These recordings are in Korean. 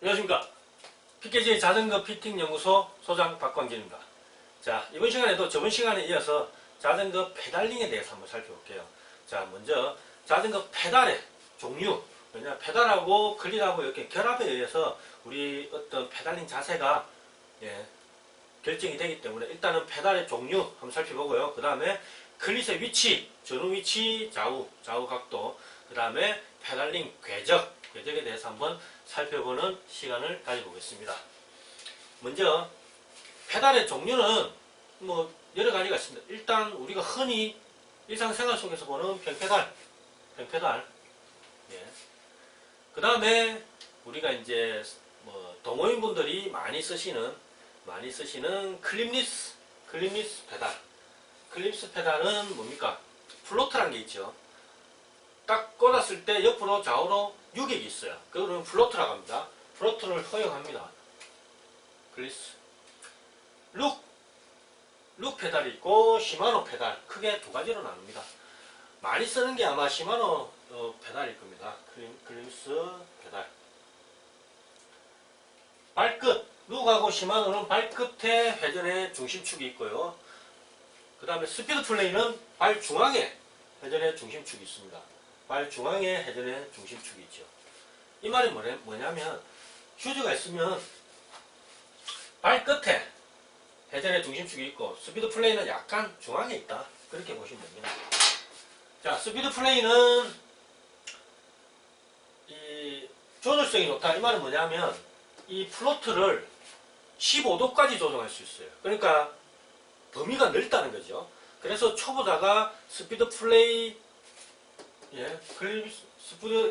안녕하십니까. PKJ 자전거 피팅 연구소 소장 박광진입니다. 자, 이번 시간에도 저번 시간에 이어서 자전거 페달링에 대해서 한번 살펴볼게요. 자, 먼저 자전거 페달의 종류. 왜냐, 페달하고 클릿하고 이렇게 결합에 의해서 우리 어떤 페달링 자세가 결정이 되기 때문에 일단은 페달의 종류 한번 살펴보고요. 그 다음에 클릿의 위치, 전후 위치, 좌우 각도, 그 다음에 페달링 궤적에 대해서 한번 살펴보는 시간을 가져보겠습니다. 먼저 페달의 종류는 뭐 여러 가지가 있습니다. 일단 우리가 흔히 일상생활 속에서 보는 평페달. 그 다음에 우리가 이제 뭐 동호인분들이 많이 쓰시는 클립리스 페달. 클립스 페달은 뭡니까? 플로트라는 게 있죠. 딱 꽂았을 때 옆으로 좌우로 유격이 있어요. 그거는 플로트라고 합니다. 플로트를 허용합니다. 클립스. 룩 페달이 있고 시마노 페달. 크게 두 가지로 나눕니다. 많이 쓰는 게 아마 시마노 페달일 겁니다. 클립스 페달. 발끝. 룩하고 시마노는 발끝에 회전의 중심축이 있고요. 그 다음에 스피드 플레이는 발 중앙에 회전의 중심축이 있습니다. 발 중앙에 회전의 중심축이 있죠. 이 말이 뭐냐면 휴즈가 있으면 발끝에 회전의 중심축이 있고 스피드 플레이는 약간 중앙에 있다. 그렇게 보시면 됩니다. 자, 스피드 플레이는 이 조절성이 좋다. 이 말은 뭐냐면 이 플로트를 15도까지 조정할 수 있어요. 그러니까 범위가 넓다는 거죠. 그래서 초보자가 스피드 플레이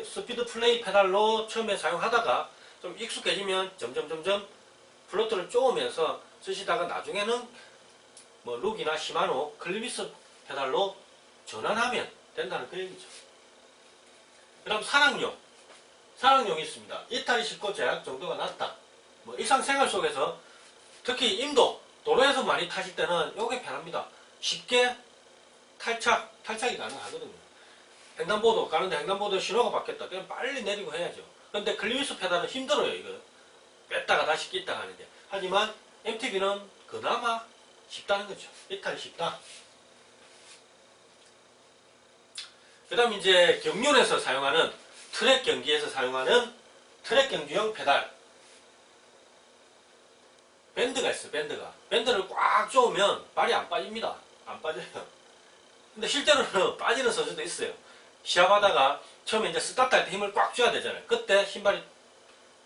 스피드 플레이 페달로 처음에 사용하다가 좀 익숙해지면 점점 플로트를 쪼으면서 쓰시다가 나중에는 뭐 룩이나 시마노, 클립스 페달로 전환하면 된다는 그 얘기죠. 그 다음 산악용이 있습니다. 이탈이 쉽고 제약 정도가 낮다. 뭐 일상생활 속에서 특히 인도, 도로에서 많이 타실 때는 이게 편합니다. 쉽게 탈착이 가능하거든요. 횡단보도 가는데 횡단보도 신호가 바뀌었다. 그냥 빨리 내리고 해야죠. 근데 클립스 페달은 힘들어요. 이거 뺐다가 다시 끼다가 하는데. 하지만 MTB는 그나마 쉽다는 거죠. 이탈이 쉽다. 그 다음 이제 경륜에서 사용하는 트랙 경기에서 사용하는 트랙 경기용 페달. 밴드가 있어요. 밴드를 꽉 조으면 발이 안 빠집니다. 안 빠져요. 근데 실제로는 빠지는 선수도 있어요. 시합하다가 처음에 이제 스타트 할 때 힘을 꽉 줘야 되잖아요. 그때 신발이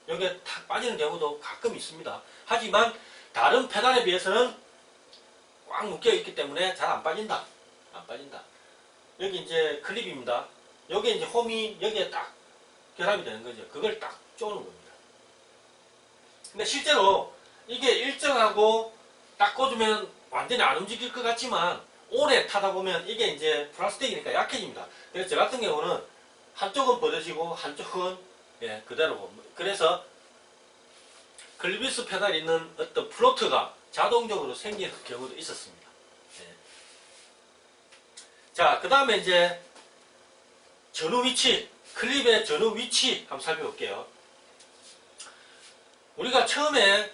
여기에 탁 빠지는 경우도 가끔 있습니다. 하지만 다른 페달에 비해서는 꽉 묶여 있기 때문에 잘 안 빠진다. 여기 이제 클립입니다. 여기에 이제 홈이 여기에 딱 결합이 되는 거죠. 그걸 딱 쪼는 겁니다. 근데 실제로 이게 일정하고 딱 꽂으면 완전히 안 움직일 것 같지만 오래 타다 보면 이게 이제 플라스틱이니까 약해집니다. 그래서 저 같은 경우는 한쪽은 벗어지고 한쪽은 그대로고. 그래서 클립스 페달이 있는 어떤 플로트가 자동적으로 생기는 경우도 있었습니다. 자, 그 다음에 이제 전후 위치, 클립의 전후 위치 한번 살펴볼게요. 우리가 처음에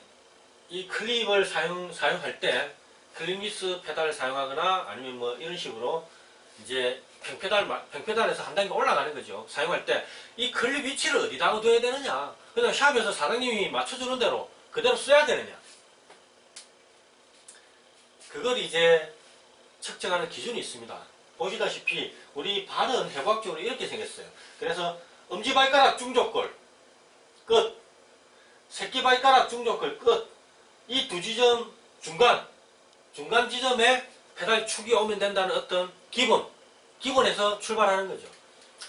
이 클립을 사용할 때 클립리스 페달을 사용하거나 아니면 뭐 이런 식으로 이제 평페달에서 한 단계 올라가는 거죠. 사용할 때 이 클립 위치를 어디다가 둬야 되느냐. 그냥 샵에서 사장님이 맞춰주는 대로 그대로 써야 되느냐. 그걸 이제 측정하는 기준이 있습니다. 보시다시피 우리 발은 해부학적으로 이렇게 생겼어요. 그래서 엄지발가락 중족골 끝, 새끼발가락 중족골 끝, 이 두 지점 중간 지점에 페달 축이 오면 된다는 어떤 기본에서 출발하는 거죠.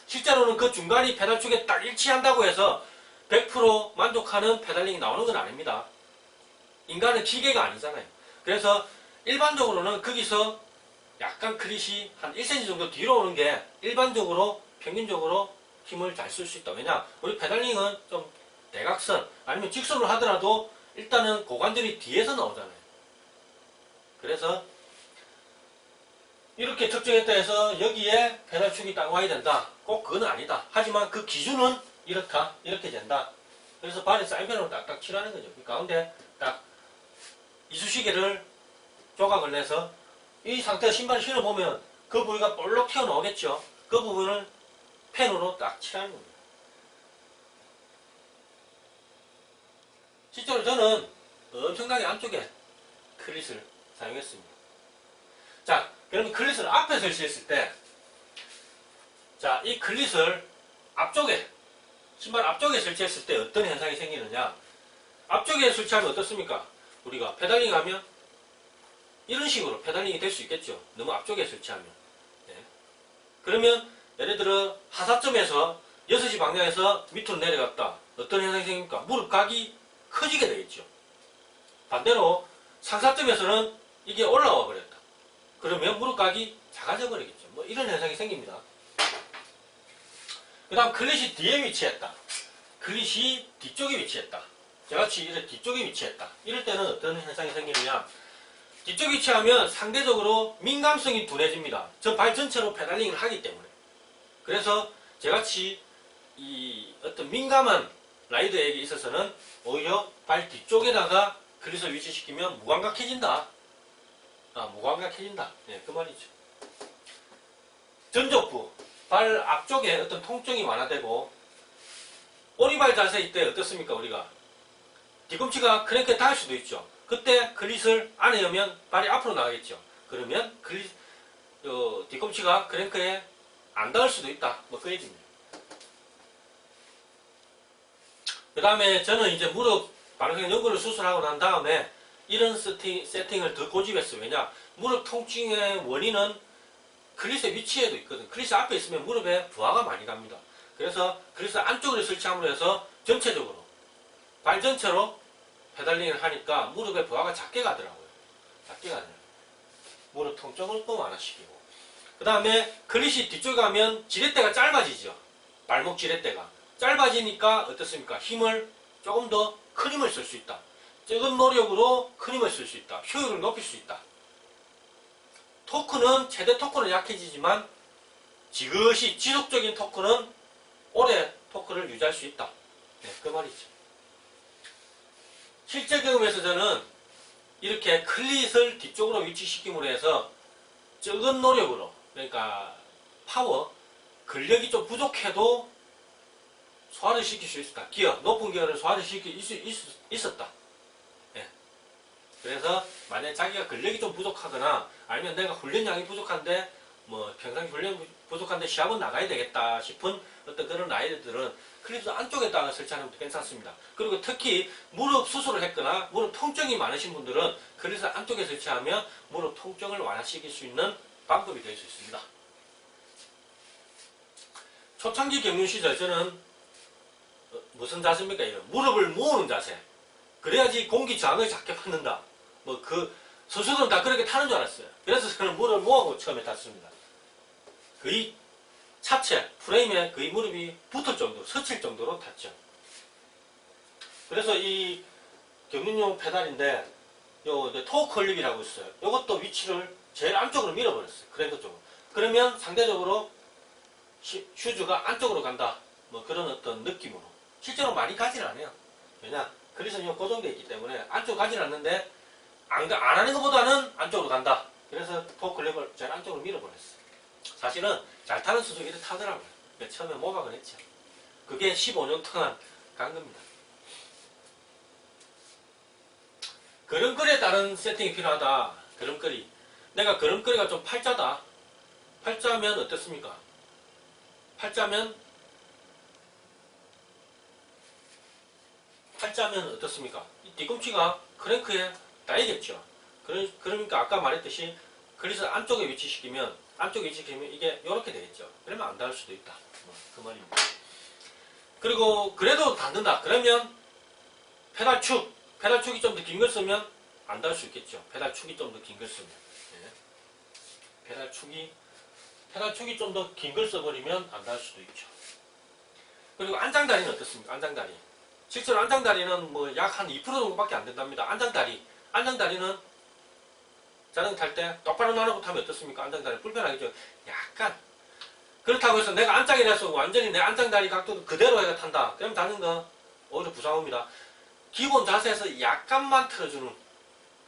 실제로는 그 중간이 페달 축에 딱 일치한다고 해서 100% 만족하는 페달링이 나오는 건 아닙니다. 인간은 기계가 아니잖아요. 그래서 일반적으로는 거기서 약간 클릿이 한 1cm 정도 뒤로 오는 게 일반적으로 평균적으로 힘을 잘 쓸 수 있다. 왜냐? 우리 페달링은 좀 대각선 아니면 직선으로 하더라도 일단은 고관절이 뒤에서 나오잖아요. 그래서 이렇게 측정했다 해서 여기에 페달축이 딱 와야 된다. 꼭 그건 아니다. 하지만 그 기준은 이렇게 된다. 그래서 발에 사인펜으로 딱딱 칠하는 거죠. 그 가운데 딱 이쑤시개를 조각을 내서 이 상태에서 신발을 신어보면 그 부위가 볼록 튀어나오겠죠. 그 부분을 펜으로 딱 칠하는 겁니다. 실제로 저는 엄청나게 안쪽에 클릿을 사용했습니다. 자, 그러면 클릿을 앞에 설치했을 때, 자, 이 클릿을 앞쪽에, 신발 앞쪽에 설치했을 때 어떤 현상이 생기느냐. 앞쪽에 설치하면 어떻습니까? 우리가 페달링 하면 이런 식으로 페달링이 될 수 있겠죠. 너무 앞쪽에 설치하면. 네. 그러면 예를 들어 하사점에서 6시 방향에서 밑으로 내려갔다. 어떤 현상이 생깁니까? 무릎 각이 커지게 되겠죠. 반대로 상사점에서는 이게 올라와 버렸다. 그러면 무릎 각이 작아져 버리겠죠. 뭐 이런 현상이 생깁니다. 그 다음 클릿이 뒤에 위치했다. 클릿이 뒤쪽에 위치했다. 저같이 이렇게 뒤쪽에 위치했다. 이럴 때는 어떤 현상이 생기느냐. 뒤쪽 위치하면 상대적으로 민감성이 둔해집니다. 저 발 전체로 페달링을 하기 때문에. 그래서 저같이 이 어떤 민감한 라이더에게 있어서는 오히려 발 뒤쪽에다가 클릿을 위치시키면 무감각해진다. 무감각해진다. 네, 그 말이죠. 전족부, 발 앞쪽에 어떤 통증이 완화되고, 오리발 자세일 때 어떻습니까, 우리가? 뒤꿈치가 크랭크에 닿을 수도 있죠. 그때 클릿을 안에 여면 발이 앞으로 나가겠죠. 그러면 뒤꿈치가 크랭크에 안 닿을 수도 있다. 뭐 그 얘기입니다. 그 다음에 저는 이제 무릎 반응성 연골을 수술하고 난 다음에 이런 세팅을 더 고집했어요. 왜냐? 무릎 통증의 원인은 클릿의 위치에도 있거든. 클릿이 앞에 있으면 무릎에 부하가 많이 갑니다. 그래서 클릿을 안쪽으로 설치함으로 해서 전체적으로 발 전체로 페달링을 하니까 무릎에 부하가 작게 가더라고요. 작게 가네요. 무릎 통증을 또 완화시키고. 그 다음에 클릿이 뒤쪽에 가면 지렛대가 짧아지죠. 발목 지렛대가. 짧아지니까 어떻습니까? 힘을 조금 더 큰 힘을 쓸 수 있다. 적은 노력으로 큰 힘을 쓸 수 있다. 효율을 높일 수 있다. 토크는 최대 토크는 약해지지만 지그시 지속적인 토크는 오래 토크를 유지할 수 있다. 네, 그 말이죠. 실제 경험에서 저는 이렇게 클릿을 뒤쪽으로 위치시킴으로 해서 적은 노력으로, 그러니까 파워, 근력이 좀 부족해도 소화를 시킬 수 있었다. 기어, 높은 기어를 소화를 시킬 수 있었다. 예. 그래서 만약 자기가 근력이 좀 부족하거나 아니면 내가 훈련량이 부족한데 뭐 평상시 훈련 부족한데 시합은 나가야 되겠다 싶은 어떤 그런 아이들은 클립스 안쪽에다가 설치하는 것도 괜찮습니다. 그리고 특히 무릎 수술을 했거나 무릎 통증이 많으신 분들은 클립스 안쪽에 설치하면 무릎 통증을 완화시킬 수 있는 방법이 될 수 있습니다. 초창기 경륜 시절 저는 무슨 자세입니까? 이거? 무릎을 모으는 자세. 그래야지 공기 저항을 작게 받는다. 뭐 선수들은 다 그렇게 타는 줄 알았어요. 그래서 저는 무릎을 모으고 처음에 탔습니다. 거의 차체, 프레임에 거의 무릎이 붙을 정도로, 스칠 정도로 탔죠. 그래서 이 경륜용 페달인데, 토크 클립이라고 있어요. 이것도 위치를 제일 안쪽으로 밀어버렸어요. 그랜드 쪽으로. 그러면 상대적으로 슈즈가 안쪽으로 간다. 뭐 그런 어떤 느낌으로. 실제로 많이 가지는 않아요. 왜냐? 클릿은 고정되어 있기 때문에 안쪽으로 가지는 않는데, 안 하는 것보다는 안쪽으로 간다. 그래서 토크 클립을 제일 안쪽으로 밀어버렸어요. 사실은 잘 타는 선수가 이렇게 타더라고요. 처음에 모방을 했죠. 그게 15년 동안 간 겁니다. 걸음걸이에 따른 세팅이 필요하다. 걸음걸이. 내가 걸음걸이가 좀 팔자다. 팔자면 어떻습니까? 팔자면 어떻습니까? 이 뒤꿈치가 크랭크에 닿이겠죠. 그러니까 아까 말했듯이 클릿을 안쪽에 위치시키면 이게 이렇게 되겠죠. 그러면 안 닿을 수도 있다. 그 말입니다. 그리고 그래도 닿는다. 그러면 페달축이 좀 더 긴 걸 쓰면 안 닿을 수 있겠죠. 페달축이 좀 더 긴 걸 쓰면. 네. 페달축이 좀 더 긴 걸 써버리면 안 닿을 수도 있죠. 그리고 안장다리는 어떻습니까? 안장다리. 실제로 안장다리는 뭐 약 한 2% 정도밖에 안 된답니다. 안장다리는 자전거 탈 때 똑바로 놔놓고 타면 어떻습니까? 안장다리 불편하겠죠. 약간. 그렇다고 해서 내가 안장이라서 완전히 내 안장다리 각도도 그대로 해서 탄다. 그럼 자전거 오히려 부상합니다. 기본 자세에서 약간만 틀어주는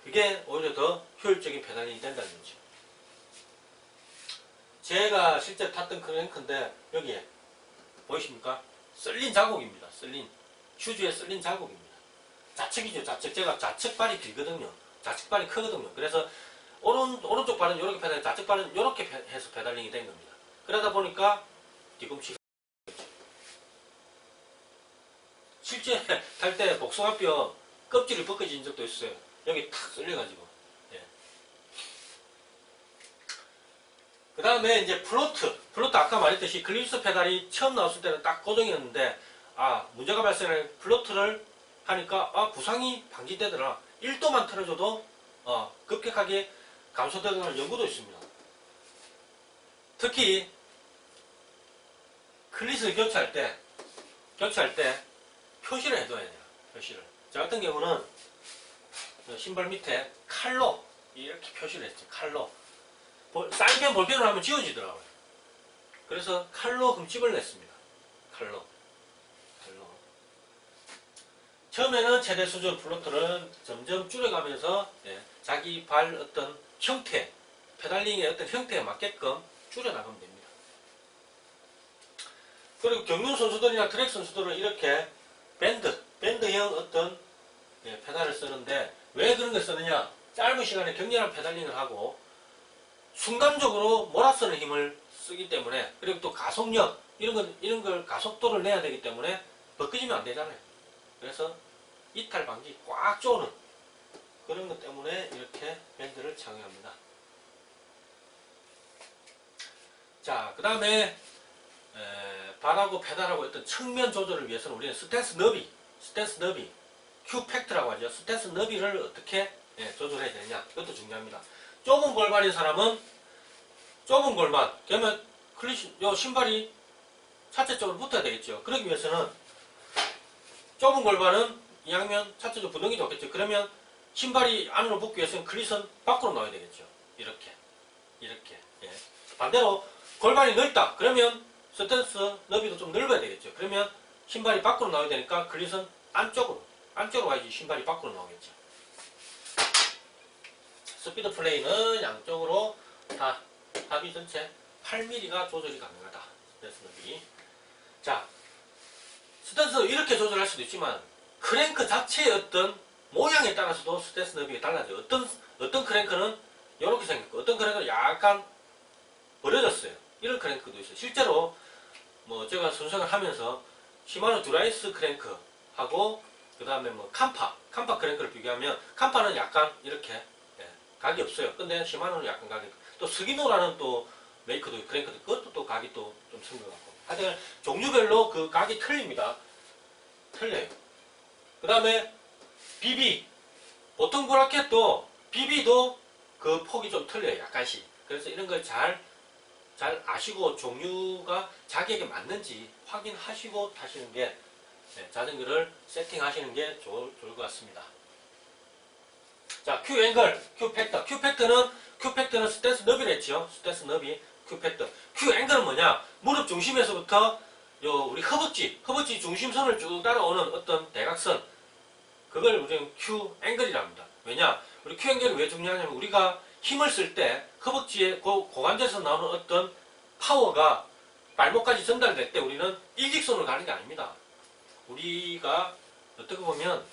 그게 오히려 더 효율적인 페달링이 된다는 거죠. 제가 실제 탔던 크랭크인데 여기에 보이십니까? 쓸린 자국입니다. 쓸린 슈즈에 쓸린 자국입니다. 좌측이죠. 좌측. 제가 좌측발이 길거든요. 좌측발이 크거든요. 그래서 오른쪽 발은 이렇게 페달링, 좌측 발은 이렇게 해서 페달링이 된 겁니다. 그러다 보니까 뒤꿈치가 실제 탈 때 복숭아뼈 껍질이 벗겨진 적도 있어요. 여기 탁 쓸려가지고. 예. 그 다음에 이제 플로트 아까 말했듯이 글립스 페달이 처음 나왔을 때는 딱 고정이었는데 문제가 발생해 플로트를 하니까 부상이 방지되더라. 1도만 틀어줘도 급격하게 감소되는 연구도 있습니다. 특히 클릿을 교체할 때 표시를 해둬야 돼요. 표시를. 저 같은 경우는 신발 밑에 칼로 이렇게 표시를 했죠. 칼로. 사인펜 볼펜으로 하면 지워지더라고요. 그래서 칼로 흠집을 냈습니다. 칼로. 처음에는 최대 수준 플로트를 점점 줄여가면서 자기 발 어떤 형태, 페달링의 어떤 형태에 맞게끔 줄여나가면 됩니다. 그리고 경륜 선수들이나 트랙 선수들은 이렇게 밴드형 어떤 페달을 쓰는데 왜 그런 걸 쓰느냐? 짧은 시간에 격렬한 페달링을 하고 순간적으로 몰아쓰는 힘을 쓰기 때문에, 그리고 또 가속력 이런 걸 가속도를 내야 되기 때문에 벗겨지면 안 되잖아요. 그래서 이탈 방지 꽉 조는 그런 것 때문에 이렇게 밴드를 착용합니다. 자, 그 다음에 발하고 페달하고 어떤 측면 조절을 위해서는 우리는 스탠스 너비, Q팩트라고 하죠. 스탠스 너비를 어떻게 조절해야 되느냐, 그것도 중요합니다. 좁은 골반인 사람은 좁은 골반, 그러면 요 신발이 차체 쪽으로 붙어야 되겠죠. 그러기 위해서는 좁은 골반은 이왕이면 차체 쪽 붙는 게 좋겠죠. 그러면 신발이 안으로 붙기 위해서는 클릿은 밖으로 나와야 되겠죠. 이렇게. 반대로 골반이 넓다. 그러면 스탠스 너비도 좀 넓어야 되겠죠. 그러면 신발이 밖으로 나와야 되니까 클릿은 안쪽으로 가야지 신발이 밖으로 나오겠죠. 스피드 플레이는 양쪽으로 다 합이 전체 8mm가 조절이 가능하다. 스탠스 너비. 자, 스탠스 이렇게 조절할 수도 있지만 크랭크 자체의 어떤 모양에 따라서도 스탠스 너비가 달라져요. 어떤 크랭크는 이렇게 생겼고 어떤 크랭크는 약간 버려졌어요. 이런 크랭크도 있어요. 실제로 제가 선생을 하면서 시마노 드라이스 크랭크하고 그 다음에 캄파 크랭크를 비교하면 캄파는 약간 이렇게 각이 없어요. 근데 시마노는 약간 각이 있고, 또 스기노라는 또 메이커도 크랭크도 그것도 또 각이 또 좀 쓴 것 같고, 하여튼 종류별로 그 각이 틀려요. 그 다음에 BB, 보통 브라켓도 BB도 그 폭이 좀 틀려요. 약간씩. 그래서 이런 걸 잘 아시고 종류가 자기에게 맞는지 확인하시고 타시는 게, 자전거를 세팅하시는 게 좋을 것 같습니다. 자, Q앵글, Q팩트는 스탠스 너비를 했죠. 스탠스 너비, Q팩트. Q앵글은 뭐냐? 무릎 중심에서부터 우리 허벅지 중심선을 쭉 따라오는 어떤 대각선, 그걸 우리는 Q앵글이라 합니다. 왜냐? 우리 Q앵글이 왜 중요하냐면 우리가 힘을 쓸 때 허벅지에 고관절에서 나오는 어떤 파워가 발목까지 전달될 때 우리는 일직선으로 가는 게 아닙니다. 우리가 어떻게 보면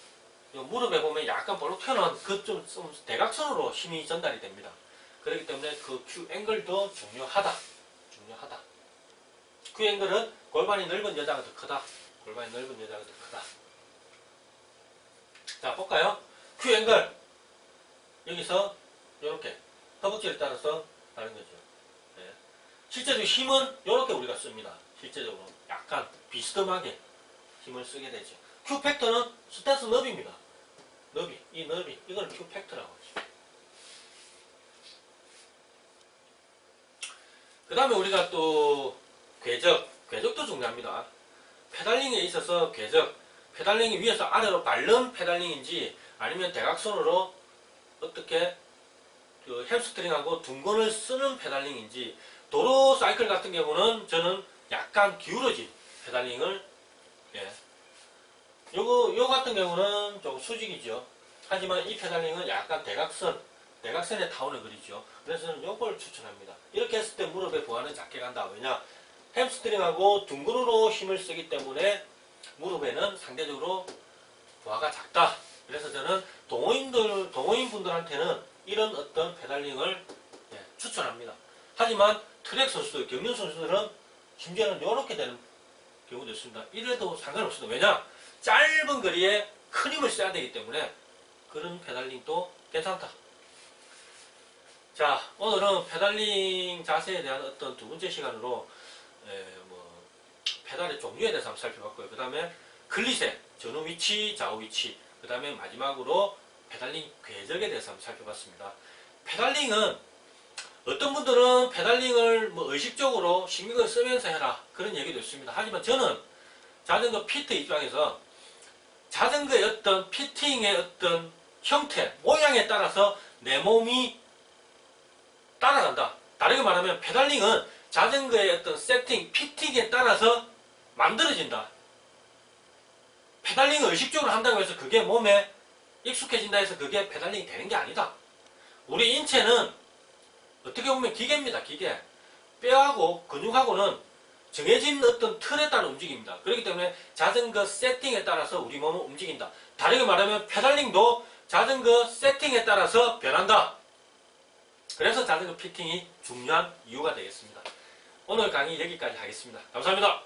무릎에 보면 약간 볼록 튀어나온 그 좀 대각선으로 힘이 전달이 됩니다. 그렇기 때문에 그 Q앵글도 중요하다. Q앵글은 골반이 넓은 여자가 더 크다. 자, 볼까요? Q앵글. 여기서 이렇게 허벅지를 따라서 가는 거죠. 실제적으로 힘은 이렇게 우리가 씁니다. 실제적으로 약간 비스듬하게 힘을 쓰게 되죠. Q팩터는 스탠스 너비입니다. 이걸 Q팩터라고 하죠. 그 다음에 우리가 또 궤적도 중요합니다. 페달링에 있어서 페달링이 위에서 아래로 밟는 페달링인지 아니면 대각선으로 어떻게 그 햄스트링하고 둔건을 쓰는 페달링인지, 도로 사이클 같은 경우는 저는 약간 기울어진 페달링을 요 같은 경우는 좀 수직이죠. 하지만 이 페달링은 약간 대각선에 타원을 그리죠. 그래서 저는 요걸 추천합니다. 이렇게 했을 때 무릎의 부하는 작게 간다. 왜냐? 햄스트링하고 둥근으로 힘을 쓰기 때문에 무릎에는 상대적으로 부하가 작다. 그래서 저는 동호인분들한테는 이런 어떤 페달링을 추천합니다. 하지만 트랙 선수들, 경륜 선수들은 심지어는 이렇게 되는 경우도 있습니다. 이래도 상관없습니다. 왜냐? 짧은 거리에 큰 힘을 써야 되기 때문에 그런 페달링도 괜찮다. 자, 오늘은 페달링 자세에 대한 어떤 두 번째 시간으로 페달의 종류에 대해서 한번 살펴봤고요. 그 다음에 클릿의 전후 위치, 좌우 위치, 그 다음에 마지막으로 페달링 궤적에 대해서 한번 살펴봤습니다. 페달링은 어떤 분들은 페달링을 의식적으로 신경을 쓰면서 해라 그런 얘기도 있습니다. 하지만 저는 자전거 피트 입장에서 자전거의 어떤 피팅의 어떤 형태, 모양에 따라서 내 몸이 따라간다. 다르게 말하면 페달링은 자전거의 어떤 세팅, 피팅에 따라서 만들어진다. 페달링을 의식적으로 한다고 해서 그게 몸에 익숙해진다 해서 그게 페달링이 되는 게 아니다. 우리 인체는 어떻게 보면 기계입니다. 기계. 뼈하고 근육하고는 정해진 어떤 틀에 따라 움직입니다. 그렇기 때문에 자전거 세팅에 따라서 우리 몸은 움직인다. 다르게 말하면 페달링도 자전거 세팅에 따라서 변한다. 그래서 자전거 피팅이 중요한 이유가 되겠습니다. 오늘 강의 여기까지 하겠습니다. 감사합니다.